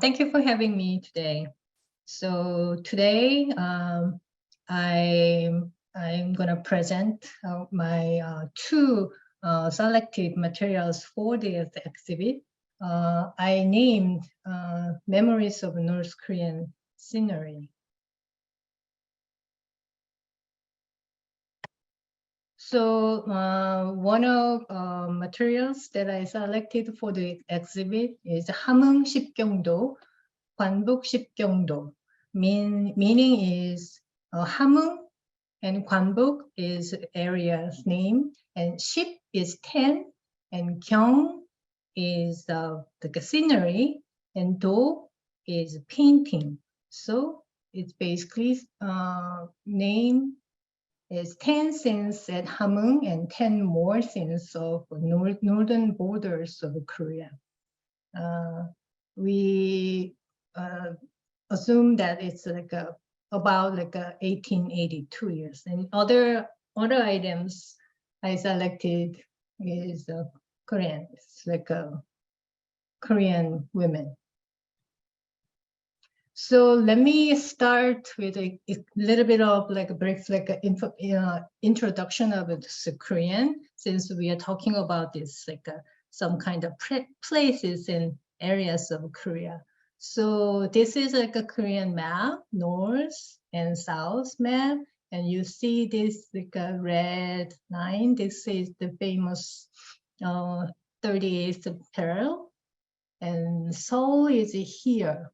Thank you for having me today. So today I'm going to present my two selected materials for this exhibit. I named Memories of North Korean Scenery. So one of materials that I selected for the exhibit is 함흥십경도, 관북십경도. Meaning is 함흥 and 관북 is area's name, and ship is 10, and 경 is the scenery, and do is painting. So it's basically name is 10 scenes at Hamhung and 10 more scenes of northern borders of Korea. We assume that it's like about 1882 years. And other items I selected is Korean. It's like Korean women. So let me start with a little bit of a brief introduction of this Korean, since we are talking about this some kind of places and areas of Korea. So this is like a Korean map, north and south map, and you see this a red line. This is the famous 38th parallel, and Seoul is here.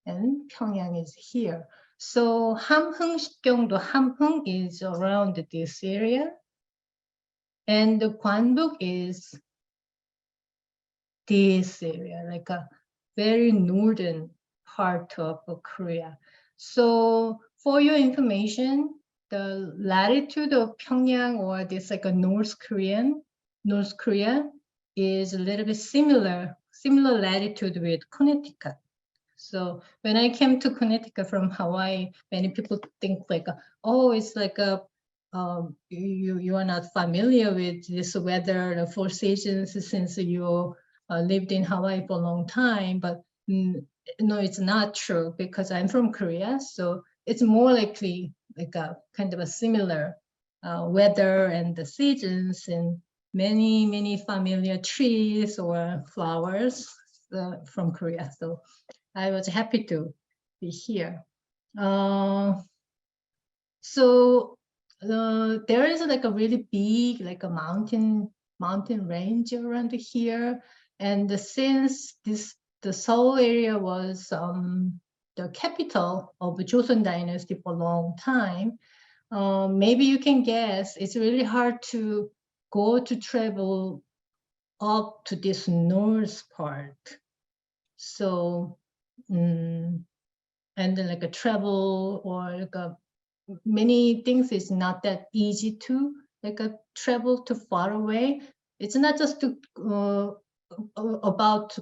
And Pyongyang is here. So 함흥십경도, Hamhung is around this area. And the Kwanbuk is this area, like a very northern part of Korea. So for your information, the latitude of Pyongyang, or this a North Korea is a little bit similar latitude with Connecticut. So when I came to Connecticut from Hawaii, many people think oh, it's you are not familiar with this weather, the 4 seasons, since you lived in Hawaii for a long time. But no, it's not true, because I'm from Korea. So it's more likely a kind of a similar weather and the seasons, and many familiar trees or flowers from Korea. So I was happy to be here. So there is a really big a mountain range around here, and since the Seoul area was the capital of the Joseon Dynasty for a long time, maybe you can guess it's really hard to travel up to this north part. So and then a travel or many things is not that easy to travel too far away. It's not just to about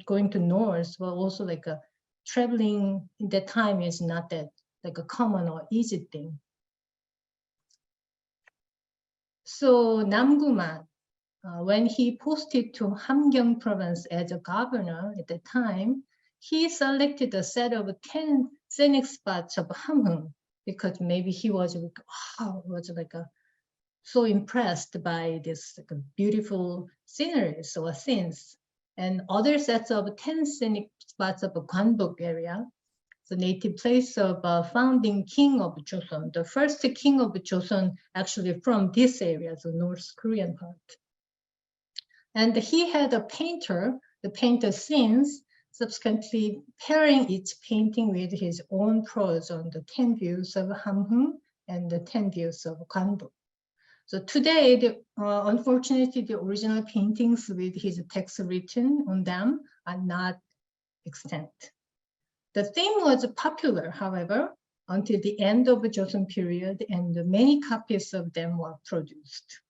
going to north, but also traveling in that time is not that a common or easy thing. So Namguman, when he posted to Hamgyong province as a governor at the time, he selected a set of 10 scenic spots of Hamhung, because maybe he was so impressed by this beautiful sceneries or scenes, and other sets of 10 scenic spots of Kwanbuk area, the native place of founding king of Joseon, the first king of Joseon, actually from this area, the North Korean part. And he had a painter, the painter scenes, subsequently pairing each painting with his own prose on the 10 views of Hamhung and the 10 views of Kwanbuk. So today, unfortunately, the original paintings with his text written on them are not extant. The theme was popular, however, until the end of the Joseon period, and many copies of them were produced.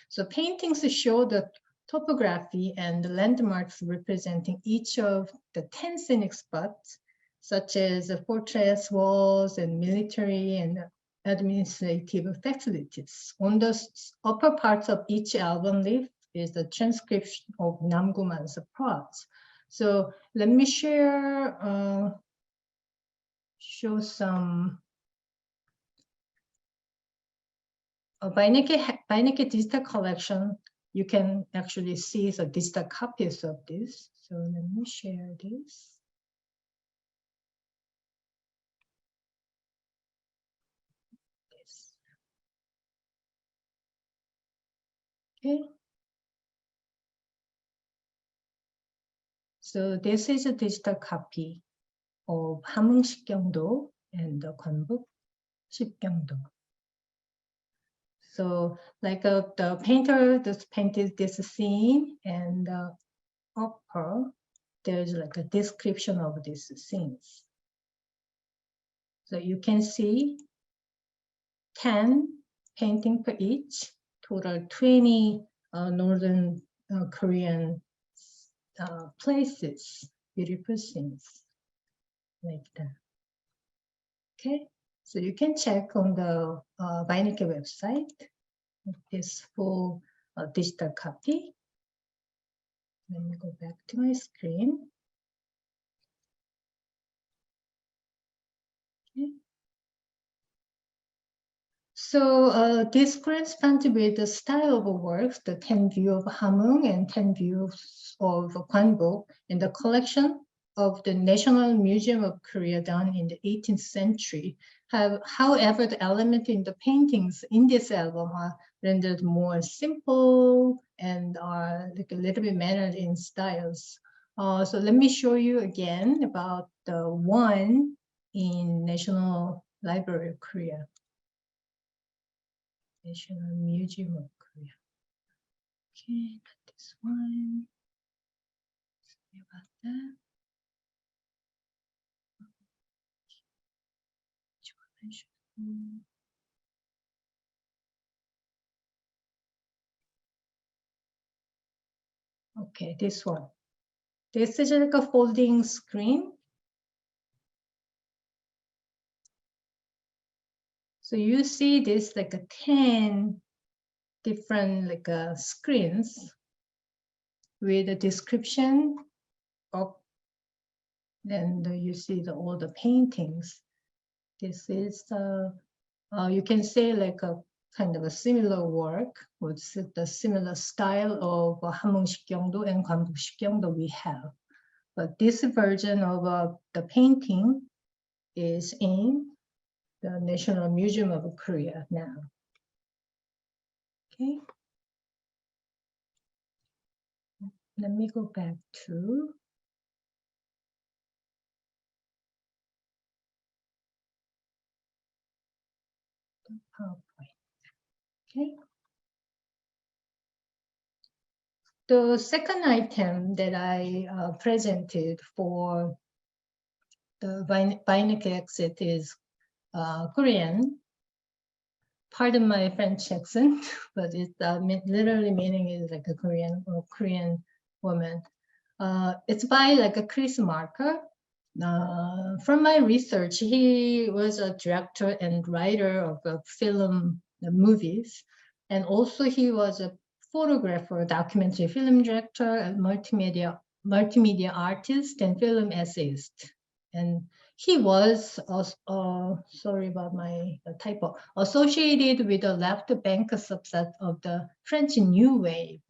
So paintings show the topography and the landmarks representing each of the 10 scenic spots, such as fortress walls and military and administrative facilities. On the upper parts of each album leaf is the transcription of Namguman's prose. So let me share, show some Beinecke digital collection. You can actually see the digital copies of this. So let me share this. Okay. So this is a digital copy of 함흥십경도 and the 관북십경도. So like the painter just painted this scene, and upper there's like a description of these scenes. So you can see 10 painting per each, total 20 northern Korean places, beautiful scenes like that. Okay, so you can check on the Beinecke website this full digital copy. Let me go back to my screen. Okay. So this corresponds with the style of works, the 10 views of Hamhung and 10 views of Kwanbuk in the collection of the National Museum of Korea done in the 18th century. However, the elements in the paintings in this album are rendered more simple and are like a little bit mannered in styles. So let me show you again about the one in National Library of Korea. National Museum of Korea. Okay, not this one. Sorry about that. Okay, this one. This is like a folding screen. So you see this like a 10 different like screens with a description of, then you see all the paintings. This is you can say like a kind of a similar work with the similar style of 함흥십경도 and 관북십경도 we have. But this version of the painting is in the National Museum of Korea now. Okay. Let me go back to the PowerPoint. Okay. The second item that I presented for the Beinecke exit is Korean. Pardon my French accent, but it's literally meaning is like a Korean or Korean woman. It's by like a Chris Marker. From my research, he was a director and writer of film movies, and also he was a photographer, documentary film director, and multimedia artist, and film essayist. And he was, sorry about my typo, associated with the left bank subset of the French New Wave.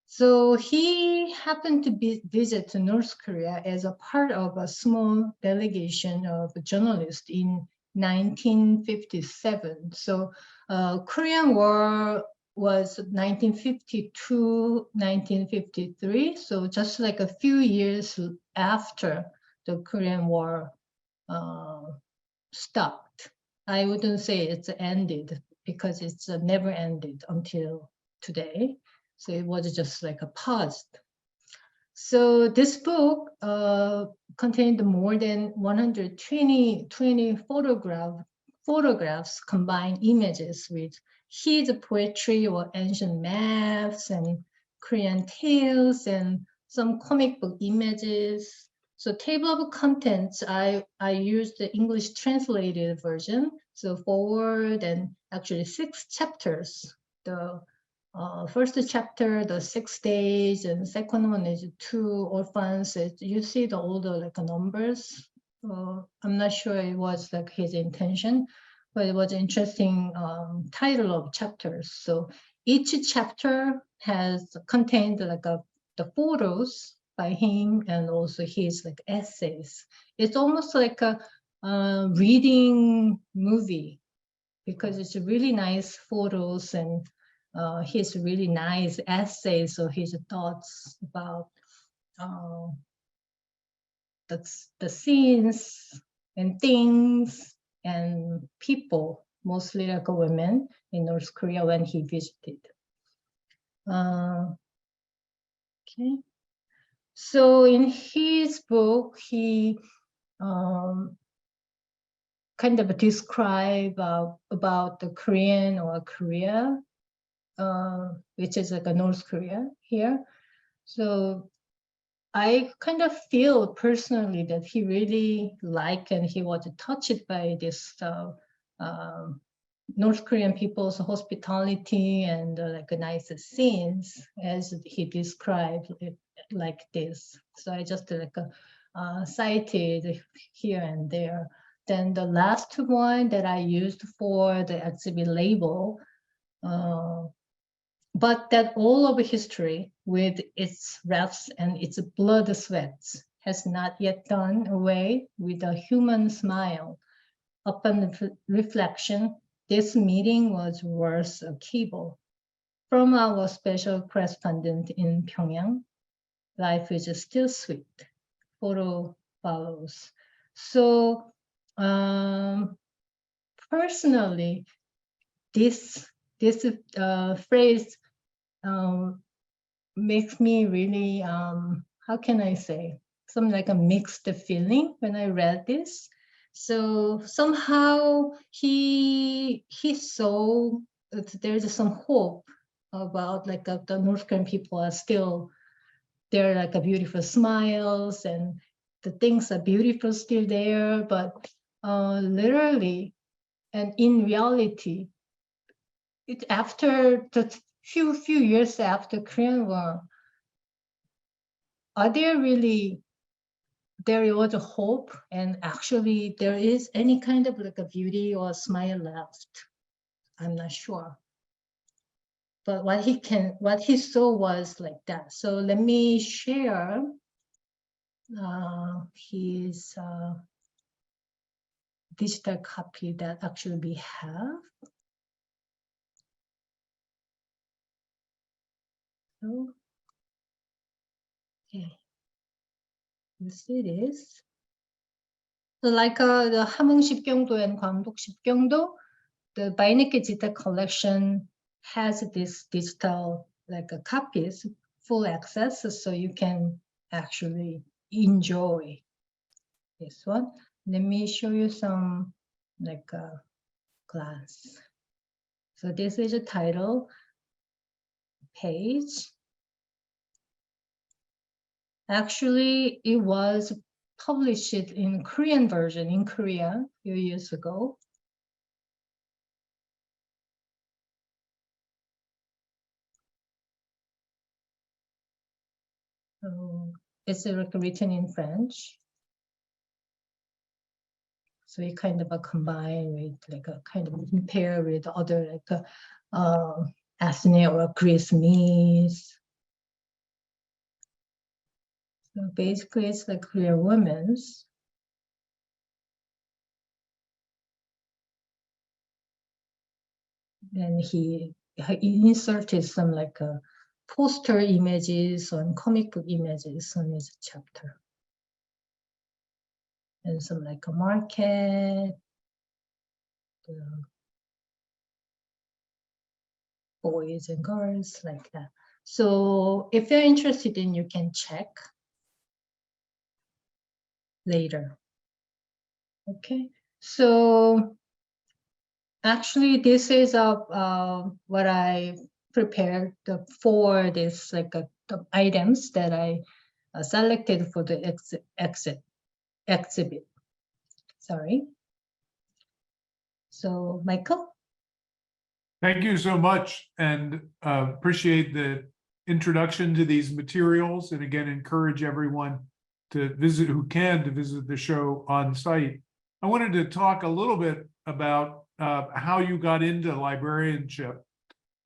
So he happened to visit North Korea as a part of a small delegation of journalists in 1957. So Korean War was 1952, 1953. So just like a few years after the Korean War stopped. I wouldn't say it's ended because it's never ended until today. So it was just like a pause. So this book contained more than 120 photographs, combined images with his poetry or ancient maps and Korean tales and some comic book images. So table of contents, I used the English translated version. So forward and actually 6 chapters. The first chapter, the 6 days, and second one is 2 orphans. You see the older like numbers. I'm not sure it was like his intention, but it was an interesting title of chapters. So each chapter has contained like the photos by him and also his like essays. It's almost like a reading movie because it's really nice photos and his really nice essays or his thoughts about the scenes and things and people, mostly like women in North Korea when he visited. Okay, so in his book, he kind of describe about the Korean or Korea, which is like a North Korea here. So I kind of feel personally that he really liked and he was touched by this North Korean people's hospitality and like nice scenes as he described it like this. So I just like cited here and there. Then the last one that I used for the exhibit label, but that all of history with its refs and its blood sweats has not yet done away with a human smile. Upon reflection, this meeting was worth a cable. From our special correspondent in Pyongyang, life is still sweet. Photo follows. So personally, this phrase makes me really, how can I say, some like a mixed feeling when I read this. So somehow he saw that there's some hope about like the North Korean people are still, they're like a beautiful smiles and the things are beautiful still there, but literally and in reality, it after the few years after Korean War, are there really, there was a hope and actually there is any kind of like a beauty or smile left? I'm not sure. But what he saw was like that. So let me share his digital copy that actually we have. So, okay, you see this. So like the 함흥십경도 and 관북십경도, the Beinecke digital collection has this digital like copies, full access, so you can actually enjoy this one. Let me show you some like a glance. So this is a title page. Actually, it was published in Korean version in Korea a few years ago. So it's like written in French. So you kind of combine with like a kind of compare with other like ethnic or Christmas. So basically it's like Korean women's. And he inserted some like poster images and comic book images on his chapter. And some like a market, boys and girls like that. So if you're interested in, you can check later. Okay, so actually this is what I prepared for this like the items that I selected for the exhibit. Sorry. So Michael? Thank you so much, and appreciate the introduction to these materials, and again, encourage everyone to visit who can to visit the show on site. I wanted to talk a little bit about how you got into librarianship,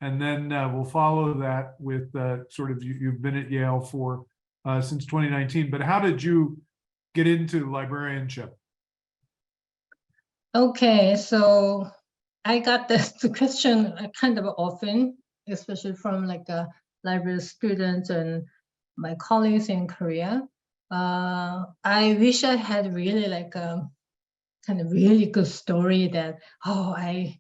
and then we'll follow that with sort of you've been at Yale for since 2019, but how did you get into librarianship? Okay, so I got this question kind of often, especially from like library students and my colleagues in Korea. I wish I had really like a kind of really good story that, oh, I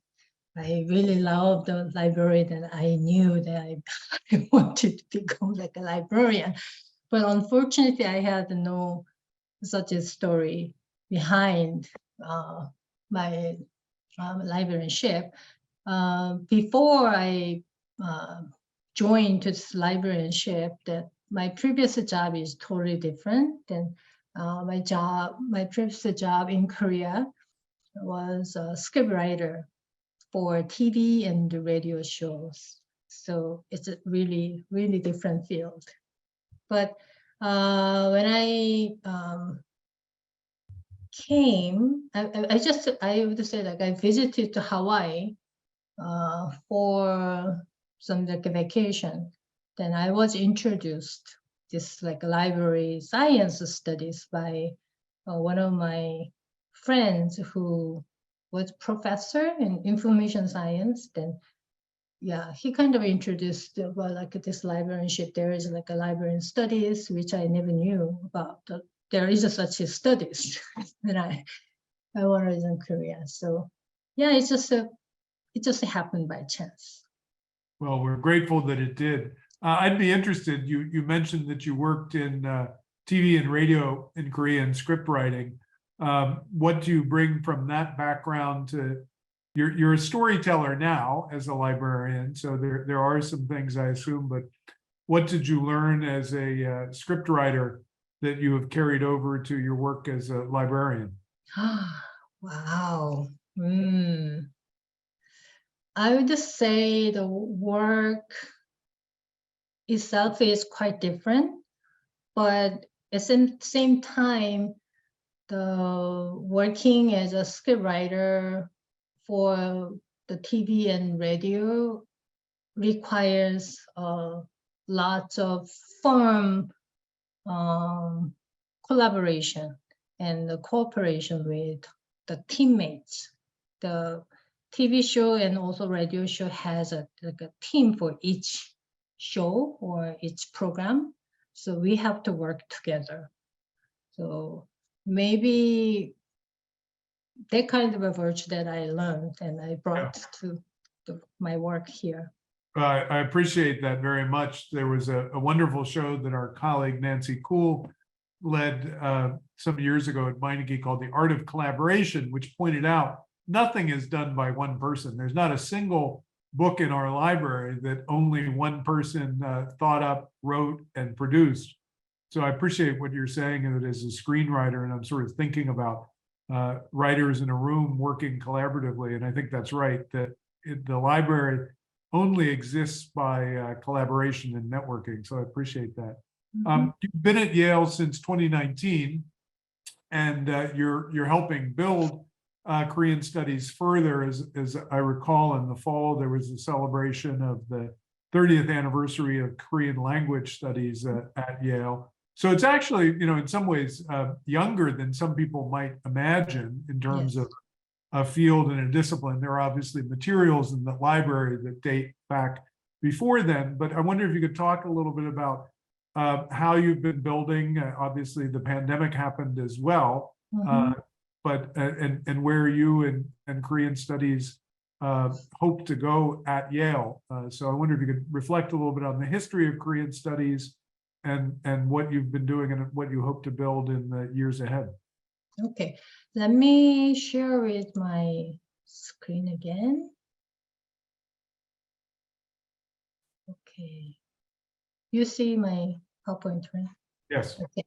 really love the library, that I knew that I wanted to become like a librarian. But unfortunately, I had no such a story behind my librarianship. Before I joined this librarianship, that my previous job is totally different than my previous job in Korea was a scriptwriter for TV and radio shows. So it's a really, really different field. But when I came, I would say like I visited to Hawaii for some like vacation. Then I was introduced this like library science studies by one of my friends who was professor in information science. Then yeah, he kind of introduced well, like this librarianship. There is like a librarian studies, which I never knew about. There is such a studies when I was in Korea. So yeah, it just happened by chance. Well, we're grateful that it did. I'd be interested. You mentioned that you worked in TV and radio in Korean script writing. What do you bring from that background to? You're a storyteller now as a librarian, so there are some things I assume. But what did you learn as a script writer that you have carried over to your work as a librarian? Wow. I would just say the work itself is quite different, but at the same time, the working as a script writer for the TV and radio requires lots of firm collaboration and the cooperation with the teammates. The TV show and also radio show has like a team for each show or each program. So we have to work together. So maybe that kind of a virtue that I learned and I brought to my work here. I appreciate that very much. There was a wonderful show that our colleague Nancy Kuhl led some years ago at Beinecke called The Art of Collaboration, which pointed out nothing is done by one person. There's not a single book in our library that only one person thought up, wrote, and produced. So I appreciate what you're saying of it as a screenwriter, and I'm sort of thinking about writers in a room working collaboratively, and I think that's right, that the library only exists by collaboration and networking. So I appreciate that. You've been at Yale since 2019, and you're helping build Korean studies further. As I recall, in the fall, there was a celebration of the 30th anniversary of Korean language studies at Yale. So it's actually, in some ways, younger than some people might imagine in terms of a field and a discipline. There are obviously materials in the library that date back before then, but I wonder if you could talk a little bit about how you've been building. Obviously, the pandemic happened as well, but and where you and Korean studies hope to go at Yale. So I wonder if you could reflect a little bit on the history of Korean studies and what you've been doing and what you hope to build in the years ahead. Okay, let me share with my screen again. Okay, you see my PowerPoint, right? Yes. Okay.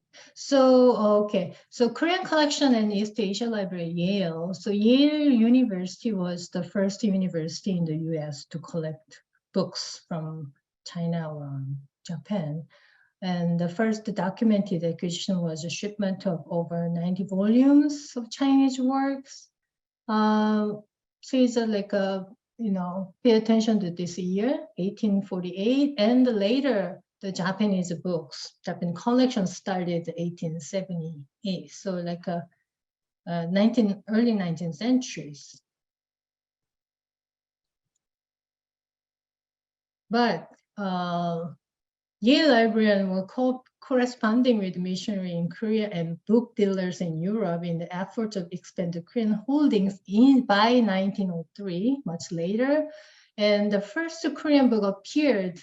So Korean Collection and East Asia Library, Yale. So Yale University was the first university in the US to collect books from China or Japan. And the first documented acquisition was a shipment of over 90 volumes of Chinese works. So it's like a, pay attention to this year, 1848, and later the Japanese books, Japanese collection started 1878. So like early 19th centuries. But Yale Librarian were corresponding with missionary in Korea and book dealers in Europe in the effort to expand the Korean holdings by 1903, much later. And the first Korean book appeared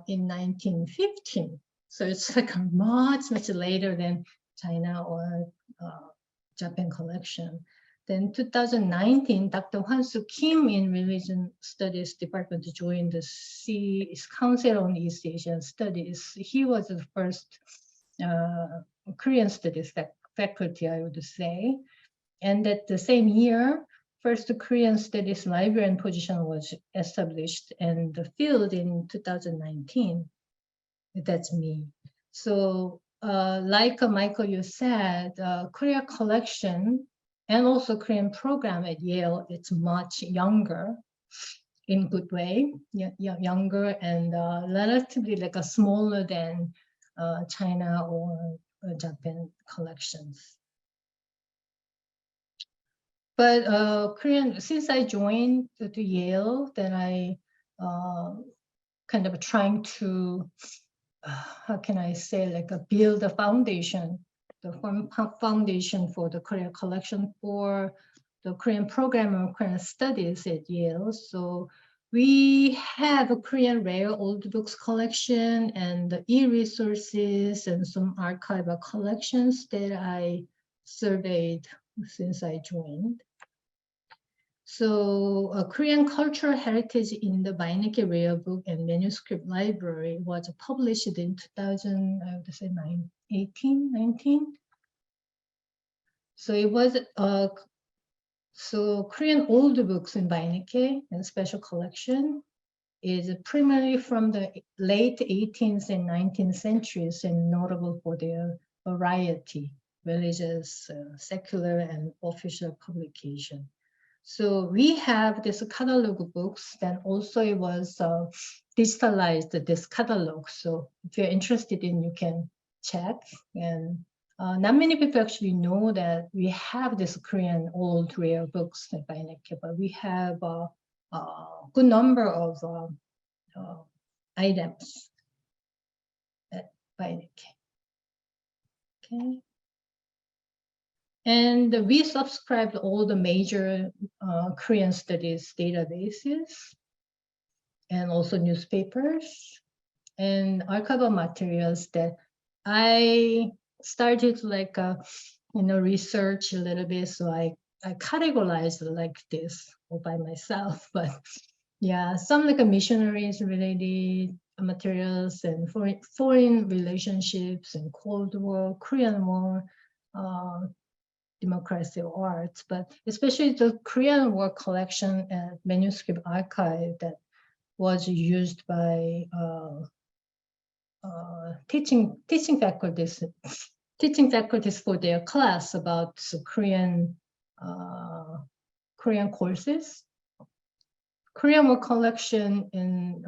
in 1915. So it's like much later than China or Japan collection. Then 2019, Dr. Hwan-Soo Kim in Religion Studies Department joined the Council on East Asian Studies. He was the first Korean studies faculty, I would say. And that the same year, first Korean Studies librarian position was established and filled in 2019. That's me. So like Michael, you said, Korea collection and also Korean program at Yale, it's much younger in good way, younger and relatively like a smaller than China or Japan collections. But Korean, since I joined to Yale, then I kind of trying to, how can I say, like build a foundation, the foundation for the Korean collection for the Korean program of Korean studies at Yale. So we have a Korean rare old books collection and the e-resources and some archival collections that I surveyed since I joined. So Korean cultural heritage in the Beinecke Rare Book and Manuscript Library was published in 2000, I would say 19. So it was, so Korean old books in Beinecke and special collection is primarily from the late 18th and 19th centuries and notable for their variety, religious, secular, and official publication. So we have this catalog books, then also it was digitalized, this catalog. So if you're interested in, you can check. And not many people actually know that we have this Korean old rare books at Beinecke, but we have a good number of items at Beinecke. Okay. And we subscribed all the major Korean studies databases and also newspapers and archival materials that I started like, research a little bit. So I categorized like this all by myself, but yeah, some like missionaries related materials and foreign relationships and Cold War, Korean War, democracy of arts, but especially the Korean War collection and manuscript archive that was used by teaching faculties for their class about Korean courses. Korean War collection in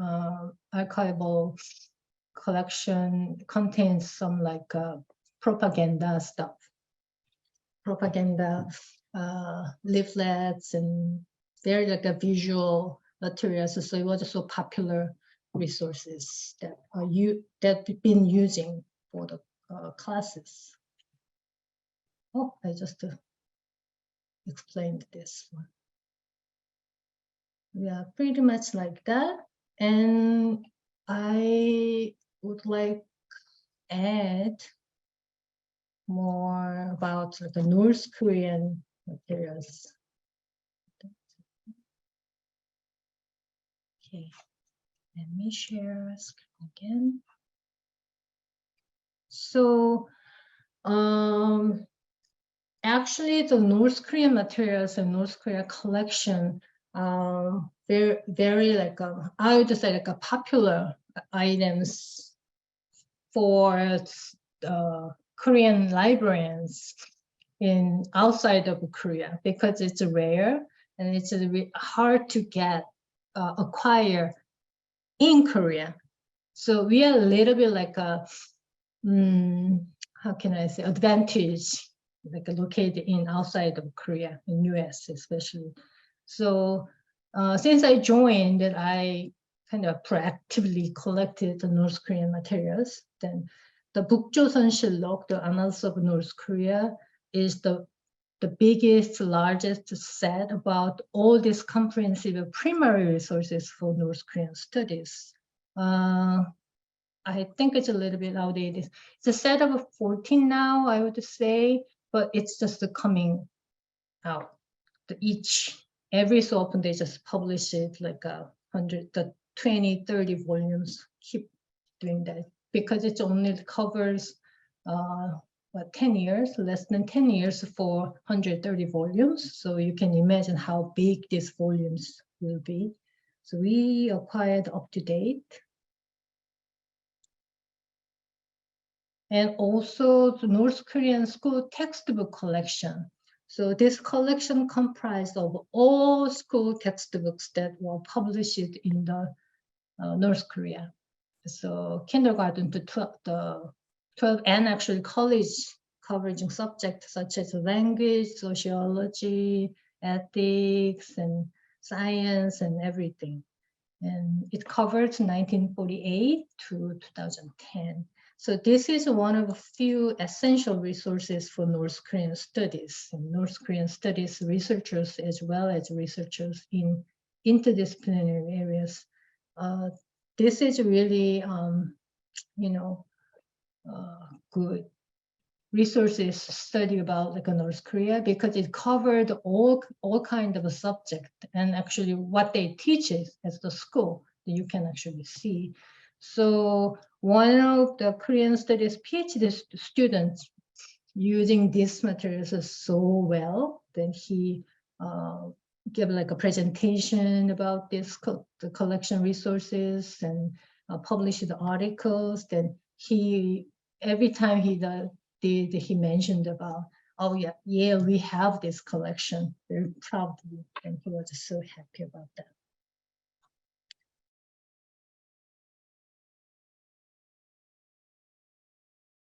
archival collection contains some like propaganda stuff. Propaganda leaflets and very like a visual materials. So it was so popular resources that we've been using for the classes. Oh, I just explained this one. Yeah, pretty much like that. And I would like add more about the North Korean materials. Okay, let me share screen again. So actually, the North Korean materials and North Korea collection, very like I would say like a popular items for Korean librarians in outside of Korea, because it's rare and it's hard to get acquire in Korea. So we are a little bit like a how can I say, advantage, like located in outside of Korea, in US especially. So since I joined, that I kind of proactively collected the North Korean materials. Then the 북조선실록, the Annals of North Korea, is the biggest, largest set about all these comprehensive primary resources for North Korean studies. I think it's a little bit outdated. It's a set of 14 now, I would say, but it's just coming out. Every so often they just publish it like 20, 30 volumes, keep doing that, because it only covers 10 years, less than 10 years for 130 volumes. So you can imagine how big these volumes will be. So we acquired up to date. And also the North Korean school textbook collection. So this collection comprised of all school textbooks that were published in the North Korea. So kindergarten to 12 and actually college, covering subjects such as language, sociology, ethics, and science, and everything. And it covered 1948 to 2010. So this is one of a few essential resources for North Korean studies. And North Korean studies researchers, as well as researchers in interdisciplinary areas. This is really, good resources to study about like North Korea, because it covered all kinds of a subject, and actually what they teach is at the school that you can actually see. So one of the Korean studies PhD students using these materials so well, then he gave like a presentation about the collection resources and published the articles. Then every time he mentioned about, oh yeah, we have this collection, very proudly, and he was so happy about that.